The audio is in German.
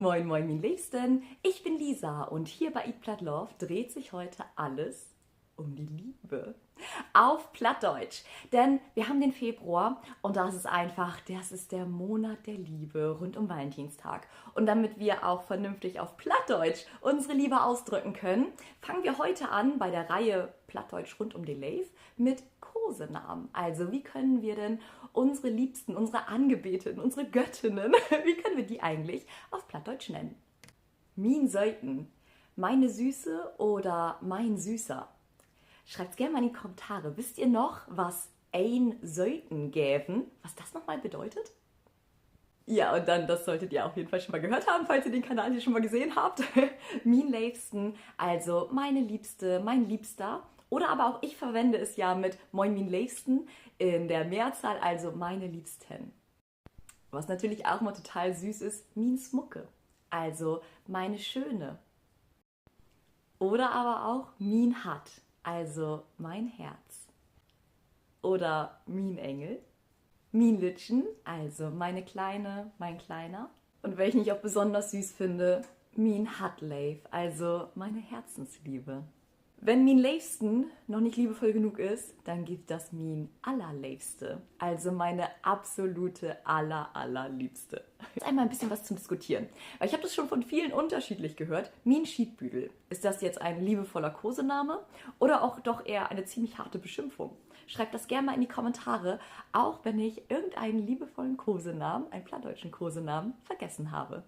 Moin, moin, mein Liebsten. Ich bin Lisa und hier bei Eat Platt Love dreht sich heute alles um die Liebe. Auf Plattdeutsch. Denn wir haben den Februar und das ist der Monat der Liebe rund um Valentinstag. Und damit wir auch vernünftig auf Plattdeutsch unsere Liebe ausdrücken können, fangen wir heute an bei der Reihe Plattdeutsch rund um die Liebe mit Kosenamen. Also wie können wir denn unsere Liebsten, unsere Angebeteten, unsere Göttinnen, wie können wir die eigentlich auf Plattdeutsch nennen? Min Söiten, meine Süße oder mein Süßer? Schreibt's gerne mal in die Kommentare. Wisst ihr noch, was ein Söiten gäven? Was das nochmal bedeutet? Ja, und dann, das solltet ihr auf jeden Fall schon mal gehört haben, falls ihr den Kanal hier schon mal gesehen habt. Min Liebsten, also meine Liebste, mein Liebster. Oder aber auch ich verwende es ja mit Moin Min Liebsten in der Mehrzahl, also meine Liebsten. Was natürlich auch mal total süß ist, Min Smucke, also meine Schöne. Oder aber auch Min Hat, also mein Herz. Oder Min Engel, Min Litschen, also meine Kleine, mein Kleiner. Und welchen ich auch besonders süß finde, Min Hatleif, also meine Herzensliebe. Wenn Min Liebsten noch nicht liebevoll genug ist, dann gibt das Min Allerliebste, also meine absolute allerliebste. Jetzt einmal ein bisschen was zum Diskutieren, weil ich habe das schon von vielen unterschiedlich gehört. Min Schiedbüdel, ist das jetzt ein liebevoller Kosename oder auch doch eher eine ziemlich harte Beschimpfung? Schreibt das gerne mal in die Kommentare, auch wenn ich irgendeinen liebevollen Kosenamen, einen plattdeutschen Kosenamen, vergessen habe.